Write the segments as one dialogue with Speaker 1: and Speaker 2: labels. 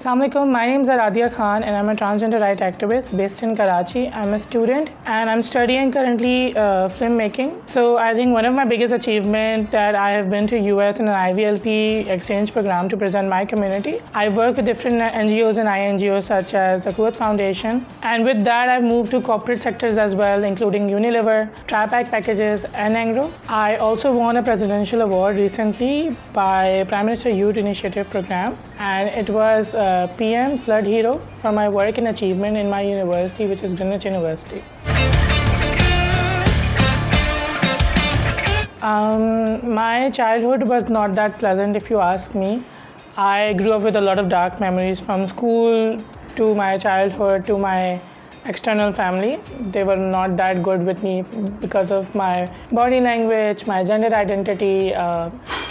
Speaker 1: Assalamu alaikum. My name is Aradia Khan and I'm a transgender rights activist based in Karachi. I'm a student and I'm studying currently filmmaking. So I think one of my biggest achievements that I have been to US in an IVLP exchange program to present my community. I work with different NGOs and INGOs such as the Kuwait Foundation, and with that I've moved to corporate sectors as well, including Unilever, Tripack Packages and Angro. I also won a presidential award recently by Prime Minister Youth Initiative Program, and it was PM Flood Hero for my work and achievement in my university, which is Greenwich University. My childhood was not that pleasant, if you ask me. I grew up with a lot of dark memories from school to my childhood to my external family. They were not that good with me because of my body language, my gender identity.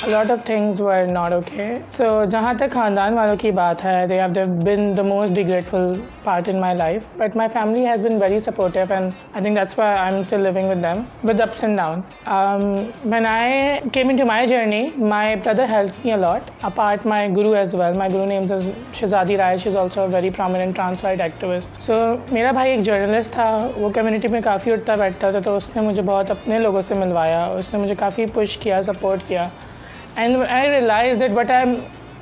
Speaker 1: A lot of things were not okay. So जहाँ तक ख़ानदान वालों की बात है, they've been the most grateful part in my life. But my family has been very supportive, and I think that's why I'm still living with them, with ups and downs. When I came into my journey, my brother helped me a lot. Apart my guru as well. My guru name is Shahzadi Rai. She's also a very prominent trans rights activist. So मेरा भाई एक journalist था, वो community में काफ़ी उठता बैठता था, तो उसने मुझे बहुत अपने लोगों से मिलवाया, उसने मुझे काफ़ी पुश किया, सपोर्ट किया. And I realized that what I'm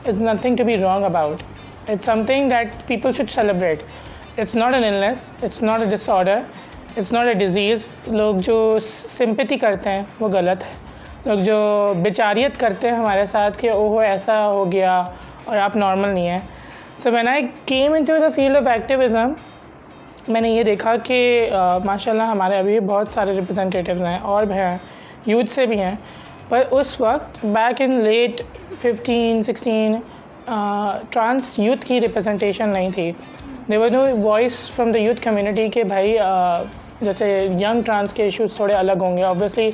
Speaker 1: is nothing to be wrong about. It's something that people should celebrate. It's not an illness, it's not a disorder, it's not a disease. लोग जो sympathy करते हैं वो गलत है. लोग जो बेचारियत करते हैं हमारे साथ कि ओहो ऐसा हो गया और आप नॉर्मल नहीं हैं. So when I came into the field of activism, मैंने ये देखा कि माशाल्लाह हमारे अभी बहुत सारे रिप्रेजेंटेटिव्स हैं और भी हैं, यूथ से भी हैं. पर उस वक्त back in late 15-16 trans youth की रिप्रेजेंटेशन नहीं थी. There was no voice from the youth community कि भाई जैसे यंग ट्रांस के इश्यूज थोड़े अलग होंगे. ऑब्वियसली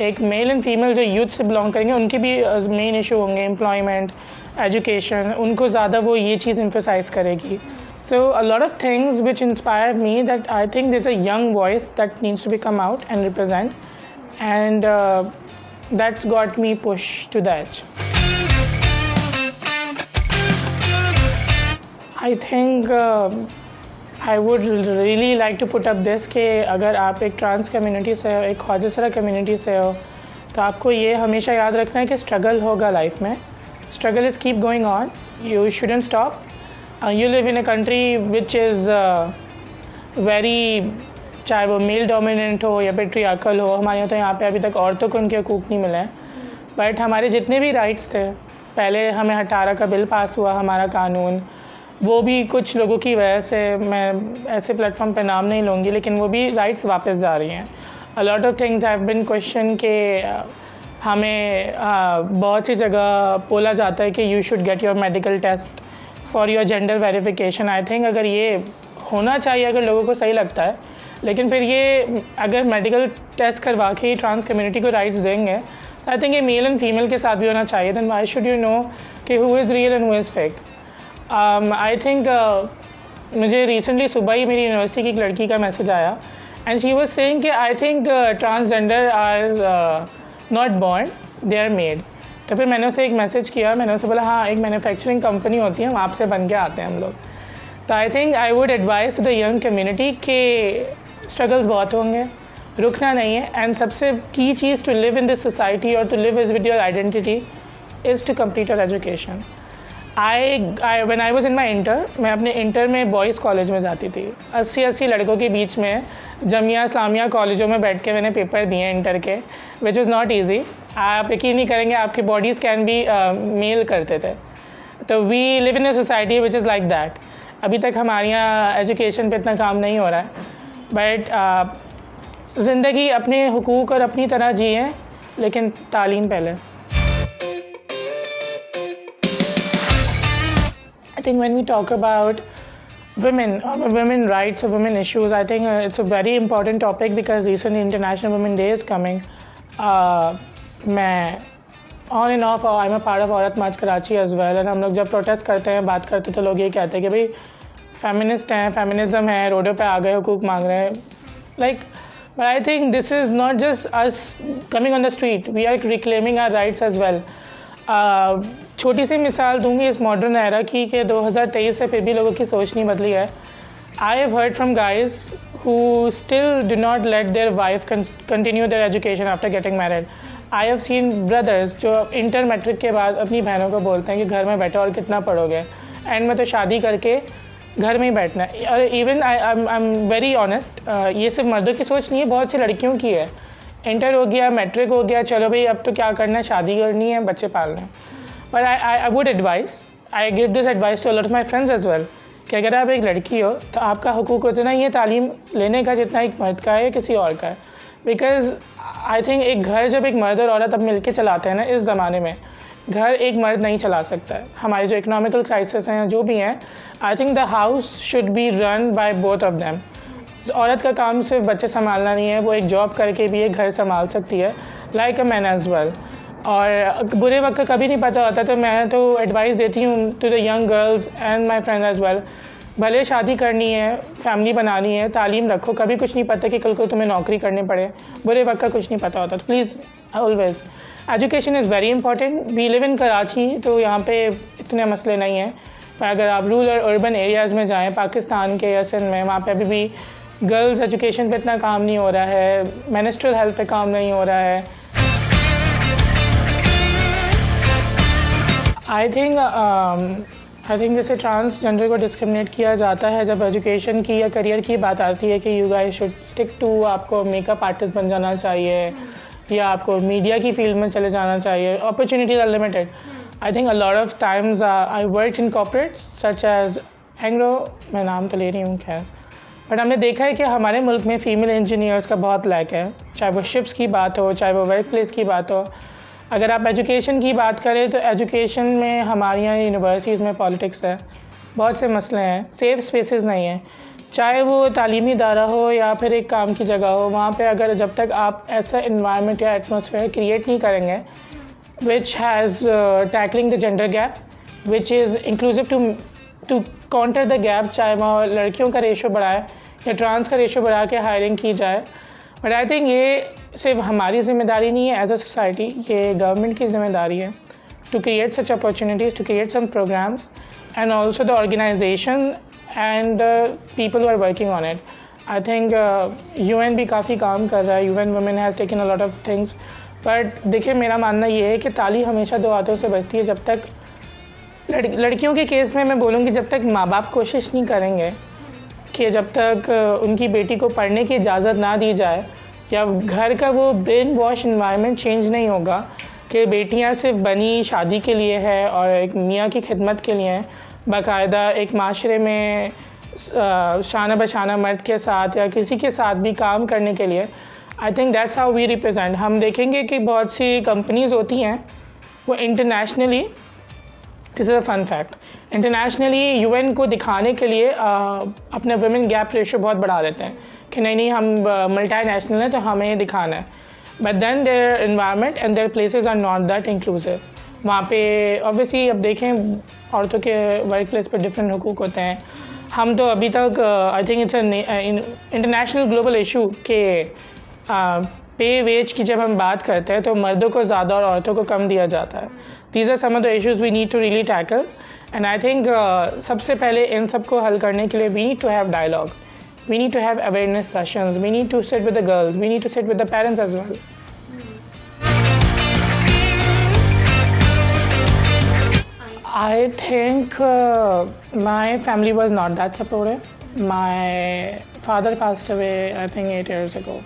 Speaker 1: एक मेल एंड फीमेल जो यूथ से बिलोंग करेंगे उनके भी मेन इशू होंगे, एम्प्लॉयमेंट, एजुकेशन, उनको ज़्यादा वो ये चीज़ एम्फसाइज करेगी. So a lot of things which inspired me that I think there's a young voice that needs to be come out and represent, and that's got me pushed to the edge. I think I would really like to put up this कि अगर आप एक trans community से हो, एक Khwaja community से हो, तो आपको ये हमेशा याद रखना है कि स्ट्रगल होगा लाइफ में. Struggle is keep going on, you shouldn't stop. You live in a country which is very, चाहे वो मेल डोमिनेंट हो या पेट्रियार्कल हो. हमारे यहाँ तो यहाँ पे अभी तक औरतों को उनके हकूक़ नहीं मिले हैं. बट हमारे जितने भी राइट्स थे, पहले हमें 18 का बिल पास हुआ हमारा कानून, वो भी कुछ लोगों की वजह से, मैं ऐसे प्लेटफॉर्म पे नाम नहीं लूँगी, लेकिन वो भी राइट्स वापस जा रही हैं. A lot of things have been question के हमें बहुत सी जगह बोला जाता है कि you should get your medical test for your gender verification. I think अगर ये होना चाहिए, अगर लोगों को सही लगता है, लेकिन फिर ये अगर मेडिकल टेस्ट करवा के ट्रांस कम्युनिटी को राइट्स देंगे, तो आई थिंक ये मेल एंड फीमेल के साथ भी होना चाहिए. Then why should you know कि who is real and who is fake. I think मुझे रिसेंटली सुबह ही मेरी यूनिवर्सिटी की एक लड़की का मैसेज आया, एंड शी वाज सेइंग कि I think transgender are not born, they are made. तो फिर मैंने उसे एक मैसेज किया, मैंने उसे बोला हाँ एक मैन्युफैक्चरिंग कंपनी होती है, वहाँ से बन के आते हैं हम लोग. तो I think I would advise to the young community के स्ट्रगल्स बहुत होंगे, रुकना नहीं है. एंड सबसे की चीज़ to live in this society और to live is with your identity is to complete your education. When I was in my inter, मैं अपने इंटर में बॉयज़ कॉलेज में जाती थी. 80 लड़कों के बीच में जमिया इस्लामिया कॉलेजों में बैठ के मैंने पेपर दिए इंटर के, विच इज़ नॉट ईजी. आप यकीन नहीं करेंगे, आपके बॉडीज़ कैन बी मेल करते थे. तो we live in a society which is like that. अभी तक हमारे यहाँ एजुकेशन पे इतना काम नहीं हो रहा है, बट ज़िंदगी अपने हुकूक और अपनी तरह जिए, लेकिन तालीम पहले. I think when we talk about women or women rights or women issues, I think it's a very important topic because recently International Women Day is coming. मैं on and off I'm a part of औरत मार्च Karachi as well, and हम लोग जब protest करते हैं, बात करते तो लोग ये कहते हैं कि भाई फेमिनिस्ट हैं, फेमिनिज्म है, रोडों पे आ गए, हुकूक मांग रहे हैं. Like, but I think this is not just us coming on the street. We are reclaiming our rights as well. छोटी सी मिसाल दूंगी इस मॉडर्न एरा की कि 2023 से फिर भी लोगों की सोच नहीं बदली है. I have heard from guys who still do not let their wife continue their education after getting married. I have seen brothers जो इंटर मैट्रिक के बाद अपनी बहनों को बोलते हैं कि घर में बैठो और कितना पढ़ोगे, एंड में तो शादी करके घर में ही बैठना है. और even I am very honest, ये सिर्फ मर्दों की सोच नहीं है, बहुत सी लड़कियों की है. इंटर हो गया, मैट्रिक हो गया, चलो भाई अब तो क्या करना है, शादी करनी है, बच्चे पालने हैं. But I would advice, I give this advice to a lot of my friends as well, कि अगर आप एक लड़की हो तो आपका हुकूक उतना ही है तालीम लेने का जितना एक मर्द का है या किसी और का है. बिकॉज आई थिंक एक घर जब एक मर्द और औरत अब मिल के चलाते हैं ना, इस ज़माने में घर एक मर्द नहीं चला सकता है. हमारी जो इकोनॉमिकल क्राइसिस हैं जो भी हैं, आई think the house should be run by both of them. औरत का काम सिर्फ बच्चे संभालना नहीं है, वो एक जॉब करके भी एक घर संभाल सकती है, like a man as well. और बुरे वक्त का कभी नहीं पता होता, तो मैं तो एडवाइस देती हूँ to the young girls and my friend as well, भले शादी करनी है, फैमिली बनानी है, तालीम रखो, कभी कुछ नहीं पता कि कल को तुम्हें नौकरी करनी पड़े, बुरे वक्त का कुछ नहीं पता होता. तो please always education is very important. We live in Karachi, तो यहाँ पे इतने मसले नहीं हैं. पर अगर आप रूरल अर्बन एरियाज़ में जाएँ पाकिस्तान के या सिंध में, वहाँ पे अभी भी गर्ल्स एजुकेशन पे इतना काम नहीं हो रहा है, मेंस्ट्रुअल हेल्थ पे काम नहीं हो रहा है. आई थिंक जैसे ट्रांसजेंडर को डिस्क्रिमिनेट किया जाता है जब एजुकेशन की या करियर की बात आती है कि you guys should stick to, आपको मेकअप आर्टिस्ट बन जाना चाहिए या आपको मीडिया की फील्ड में चले जाना चाहिए, opportunities are limited. I think a lot of times I work in corporates such as Engro, मैं नाम तो ले रही हूँ खैर, बट हमने देखा है कि हमारे मुल्क में फ़ीमेल इंजीनियर्स का बहुत लैक है, चाहे वो शिप्स की बात हो, चाहे वो वर्क प्लेस की बात हो. अगर आप एजुकेशन की बात करें तो एजुकेशन में हमारे यहाँ यूनिवर्सिटीज़ में पॉलिटिक्स है, बहुत से मसले हैं, सेफ स्पेसेस नहीं हैं, चाहे वो तालीमी इदारा हो या फिर एक काम की जगह हो. वहाँ पे अगर जब तक आप ऐसा इन्वायरमेंट या एटमॉस्फेयर क्रिएट नहीं करेंगे which has tackling the gender gap, which is inclusive to counter the gap, चाहे वहाँ लड़कियों का रेशो बढ़ाए या ट्रांस का रेशो बढ़ा के हायरिंग की जाए. बट आई थिंक ये सिर्फ हमारी ज़िम्मेदारी नहीं है एज अ सोसाइटी, ये गवर्नमेंट की ज़िम्मेदारी है to create such opportunities, to create some programmes and also the organisation and the people who are working on it. I think UN भी काफ़ी काम कर रहा है, UN women has taken a lot of things. But देखिए मेरा मानना ये है कि ताली हमेशा दो हाथों से बजती है. जब तक लड़कियों के केस में मैं बोलूँगी, जब तक माँ बाप कोशिश नहीं करेंगे कि जब तक उनकी बेटी को पढ़ने की इजाज़त ना दी जाए या घर का वो ब्रेन वॉश इन्वायरमेंट चेंज नहीं होगा कि बेटियां सिर्फ बनी शादी के लिए है और एक मियाँ की खिदमत के लिए हैं, बाकायदा एक माशरे में शाना बशाना मर्द के साथ या किसी के साथ भी काम करने के लिए. I think that's how we represent. हम देखेंगे कि बहुत सी कंपनीज़ होती हैं वो internationally, this is a fun fact, internationally UN को दिखाने के लिए अपने वुमेन गैप रेशो बहुत बढ़ा देते हैं कि नहीं हम मल्टी नेशनल हैं तो हमें दिखाना है. But then their environment and their places are not that inclusive. वहाँ पे ऑब्वियसली अब देखें औरतों के वर्क प्लेस पर डिफरेंट हुकूक होते हैं. हम तो अभी तक I think it's international global issue के पे वेज की जब हम बात करते हैं तो मर्दों को ज़्यादा और औरतों को कम दिया जाता है. These are some of the issues we need to really tackle. And I think सबसे पहले इन सब को हल करने के लिए we need to have dialogue, we need to have awareness sessions, we need to sit with the girls, we need to sit with the parents as well. I think my family was not that supportive. My father passed away I think 8 years ago.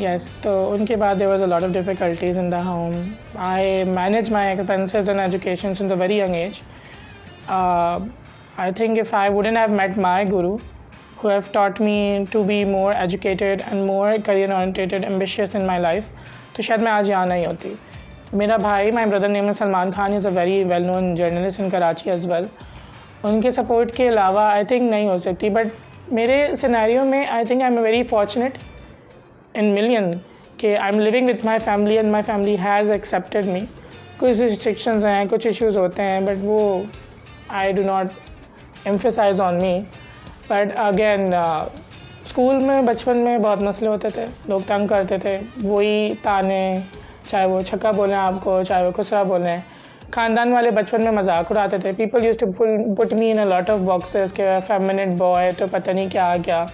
Speaker 1: Yes, so unke baad there was a lot of difficulties in the home. I managed my expenses and education since a very young age. I think if I wouldn't have met my guru, who have taught me to be more educated and more career oriented, ambitious in my life, तो शायद मैं आज यहाँ नहीं होती. मेरा भाई, my brother name Salman Khan, is a very well known journalist in Karachi as well. उनके सपोर्ट के अलावा आई थिंक नहीं हो सकती. बट मेरे सिनेरियो में I think I am very fortunate in million कि I am living with my family and my family has accepted me. कुछ रिस्ट्रिक्शंस हैं, कुछ इश्यूज़ होते हैं, बट वो I do not emphasise on me. But again school में बचपन में बहुत मसले होते थे, लोग तंग करते थे, वही ताने, चाहे वो छक्का बोलें आपको, चाहे वो खुसरा बोलें. ख़ानदान वाले बचपन में मजाक उड़ाते थे। People used to put me in a lot of boxes के फेमिनिन बॉय, तो पता नहीं क्या क्या।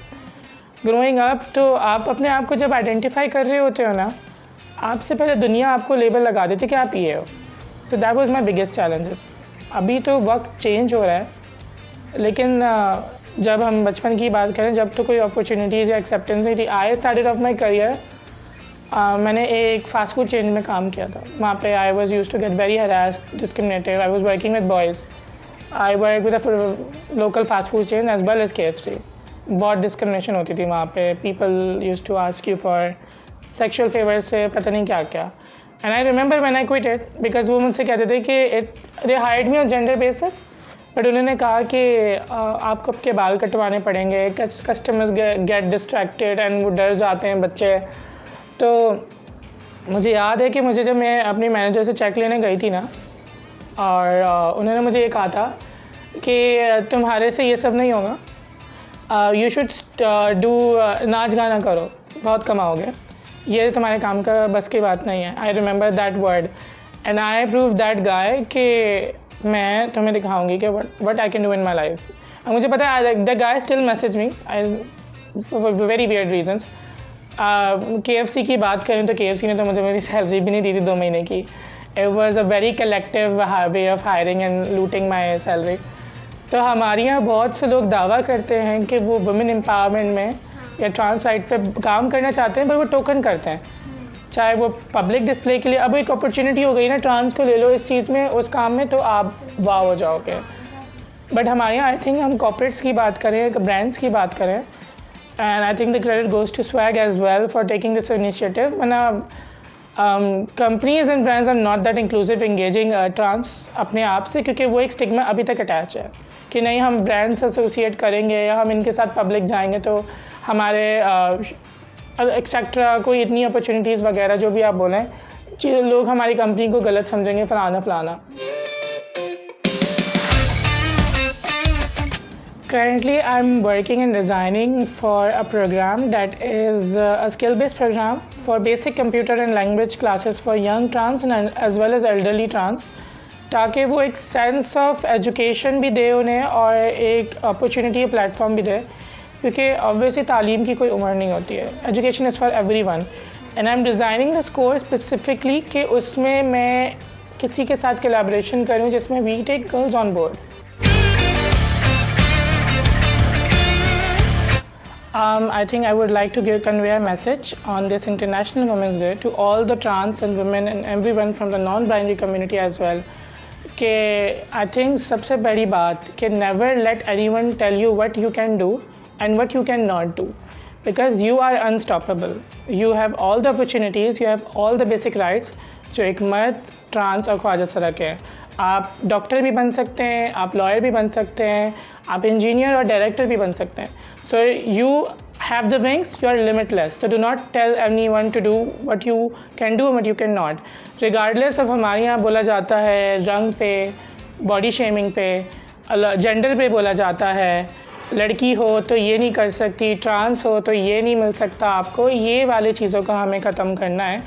Speaker 1: ग्रोइंग अप तो आप अपने आप को जब आइडेंटिफाई कर रहे होते हो ना, आपसे पहले दुनिया आपको लेबल लगा देती कि आप ये हो। So that was my biggest challenges. अभी तो वक्त चेंज हो रहा है, लेकिन जब हम बचपन की बात करें, जब तो कोई अपॉर्चुनिटीज़ या एक्सेप्टेंस नहीं थी। I started of my career, मैंने एक फास्ट फूड चेन में काम किया था। वहाँ पे I was use to get very harassed, discriminated. I was working with boys. I work with a local fast food chain as well as KFC। बहुत discrimination होती थी वहाँ पे। People use to ask you for sexual favours से पता नहीं क्या क्या। And I remember when I quit it, because वो मुझसे कहते थे कि they hired me on gender basis, but उन्होंने कहा कि आपको आपके बाल कटवाने पड़ेंगे, कस्टमर्स गेट डिस्ट्रैक्टेड एंड वो डर जाते हैं बच्चे। तो मुझे याद है कि मुझे जब मैं अपनी मैनेजर से चेक लेने गई थी ना, और उन्होंने मुझे ये कहा था कि तुम्हारे से ये सब नहीं होगा, यू शुड डू नाच गाना करो, बहुत कमाओगे, ये तुम्हारे काम का बस की बात नहीं है। I remember that word and I prove that guy कि मैं तुम्हें दिखाऊंगी कि what I can do in my life. और मुझे पता है the guy still message me for very weird reasons. KFC की बात करें तो KFC ने तो मुझे मेरी सैलरी भी नहीं दी थी 2 महीने की। It was a very collective way of hiring and looting my salary. तो हमारे यहाँ बहुत से लोग दावा करते हैं कि वो वुमेन एम्पावरमेंट में या ट्रांस साइड पे काम करना चाहते हैं, पर वो टोकन करते हैं, चाहे वो पब्लिक डिस्प्ले के लिए। अब एक अपॉर्चुनिटी हो गई ना, ट्रांस को ले लो इस चीज़ में, उस काम में, तो आप वाह हो जाओगे। बट हमारे यहाँ आई थिंक हम कॉर्पोरेट्स की बात करें, ब्रांड्स की बात करें, and I think the credit goes to Swag as well for taking this initiative. वरना companies and brands are not that inclusive engaging trans अपने आप से, क्योंकि वो एक स्टिग्मा अभी तक अटैच है कि नहीं हम ब्रांड्स एसोसिएट करेंगे या हम इनके साथ पब्लिक जाएंगे तो हमारे एक्सेट्रा कोई इतनी अपॉर्चुनिटीज़ वगैरह जो भी आप बोलें, लोग हमारी कंपनी को गलत समझेंगे, फलाना फलाना। Currently, I'm working in designing for a program that is a skill-based program for basic computer and language classes for young trans and as well as elderly trans, ताकि वो एक सेंस ऑफ एजुकेशन भी दे उन्हें और एक opportunity platform भी दे, क्योंकि obviously तालीम की कोई उम्र नहीं होती है। Education is for everyone and I am designing this course specifically कि उसमें मैं किसी के साथ कोलैबोरेशन करूँ जिसमें we take girls on board. I think I would like to convey a message on this International Women's Day to all the trans and women and everyone from the non-binary community as well, कि I think सबसे बड़ी बात कि never let anyone tell you what you can do and what you cannot do, because you are unstoppable. You have all the opportunities, you have all the basic rights जो एक मर्द, trans और ख्वाजा सरा के हैं। आप डॉक्टर भी बन सकते हैं, आप लॉयर भी बन सकते हैं, आप इंजीनियर और डायरेक्टर भी बन सकते हैं। So you have the wings, you are limitless. तो do not tell anyone to do what you can do and what you can not, regardless of. हमारे यहाँ बोला जाता है रंग पे, बॉडी शेमिंग पे, जेंडर पे बोला जाता है, लड़की हो तो ये नहीं कर सकती, ट्रांस हो तो ये नहीं मिल सकता आपको। ये वाली चीज़ों का हमें ख़त्म करना है।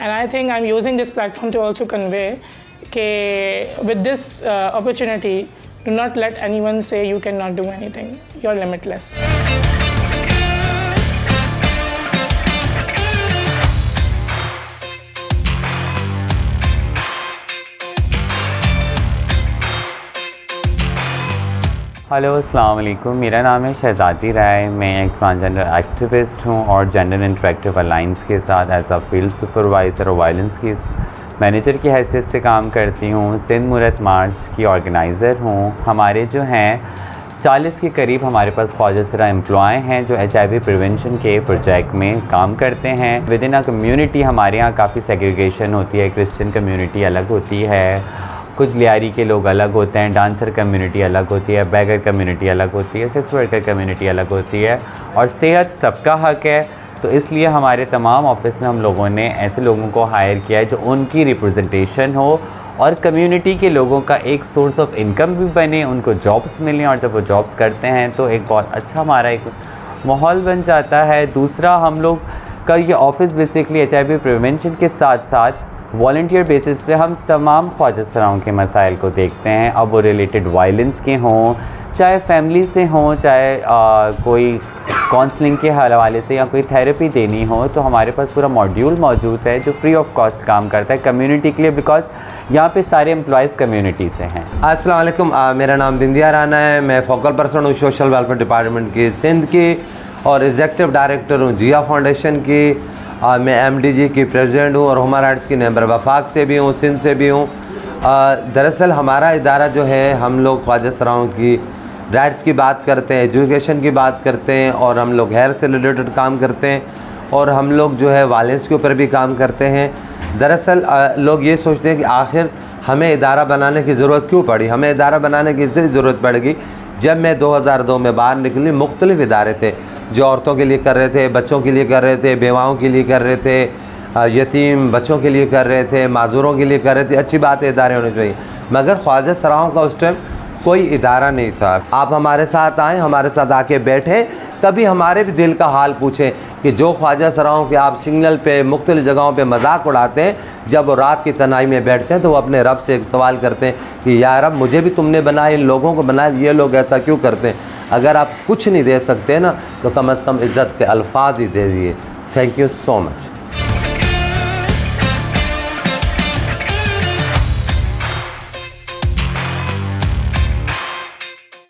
Speaker 1: And I think I am using this platform to also convey कि with this opportunity, do not let anyone say you cannot do anything. You're limitless.
Speaker 2: Hello अस्सलाम वालेकुम, मेरा नाम है शहज़ादी राय। मैं एक ट्रांसजेंडर एक्टिविस्ट हूँ और जेंडर इंटरेक्टिव अलाइंस के साथ एज अ फील्ड सुपरवाइज़र और वायलेंस की मैनेजर की हैसियत से काम करती हूँ। सिंध मूरत मार्च की ऑर्गेनाइज़र हूँ। हमारे जो हैं 40 के करीब हमारे पास ख्वाजा सरा एम्प्लॉय हैं जो HIV प्रिवेंशन के प्रोजेक्ट में काम करते हैं। विद इन अ कम्युनिटी हमारे यहाँ काफ़ी सेग्रीगेशन होती है। क्रिश्चियन कम्युनिटी अलग होती है, कुछ लियारी के लोग अलग होते हैं, डांसर कम्युनिटी अलग होती है, बैगर कम्युनिटी अलग होती है, सेक्स वर्कर कम्युनिटी अलग होती है, और सेहत सबका हक है। तो इसलिए हमारे तमाम ऑफिस में हम लोगों ने ऐसे लोगों को हायर किया है जो उनकी रिप्रेजेंटेशन हो और कम्युनिटी के लोगों का एक सोर्स ऑफ इनकम भी बने, उनको जॉब्स मिलें, और जब वो जॉब्स करते हैं तो एक बहुत अच्छा हमारा एक माहौल बन जाता है। दूसरा, हम लोग का ये ऑफिस बेसिकली HIV प्रिवेंशन के साथ साथ वॉल्टियर बेसिस पे हम तमाम ख्वाजा सराओं के मसाइल को देखते हैं, अब वो रिलेटेड वायलेंस के हों, चाहे फैमिली से हों, चाहे कोई काउंसलिंग के हवाले से या कोई थेरेपी देनी हो, तो हमारे पास पूरा मॉड्यूल मौजूद है जो फ्री ऑफ कॉस्ट काम करता है कम्युनिटी के लिए, बिकॉज यहाँ पे सारे एम्प्लॉयज़ कम्युनिटी से हैं।
Speaker 3: अस्सलाम वालेकुम, मेरा नाम बिंदिया राना है। मैं फोकल पर्सन हूँ सोशल वेलफेयर डिपार्टमेंट की सिंध की और एग्जेक्टिव डायरेक्टर हूँ जिया फाउंडेशन की। मैं MDG की प्रेसिडेंट हूँ और ह्यूमन राइट्स की मेंबर वफाक से भी हूँ, सिंध से भी हूँ। दरअसल हमारा इदारा जो है, हम लोग ख्वाजा सराओं की राइट्स की बात करते हैं, एजुकेशन की बात करते हैं और हम लोग हेल्थ से रिलेटेड काम करते हैं और हम लोग जो है वायलेंस के ऊपर भी काम करते हैं। दरअसल लोग ये सोचते हैं कि आखिर हमें इदारा बनाने की ज़रूरत क्यों पड़ी। हमें इदारा बनाने की इसलिए ज़रूरत पड़ेगी, जब मैं 2002 में बाहर निकली, मुख्तलिफ इदारे थे जो औरतों के लिए कर रहे थे, बच्चों के लिए कर रहे थे, बेवाओं के लिए कर रहे थे, यतीम बच्चों के लिए कर रहे थे, माजूरों के लिए कर रहे थे। अच्छी बात है, इदारे होने चाहिए, मगर ख्वाजा सराओं का उस टाइम कोई इदारा नहीं था। आप हमारे साथ आएँ, हमारे साथ आके बैठे, कभी हमारे भी दिल का हाल पूछें कि जो ख्वाजा सराओं के आप सिग्नल पे मुख्तलिफ जगहों पे मजाक उड़ाते हैं, जब वो रात की तन्हाई में बैठते हैं तो वो अपने रब से एक सवाल करते हैं कि यार रब, मुझे भी तुमने बनाया, इन लोगों को बनाया, ये लोग ऐसा क्यों करते हैं। अगर आप कुछ नहीं दे सकते ना, तो कम अज़ कम इज़्ज़त के अल्फाज ही दे दिए। Thank you so much.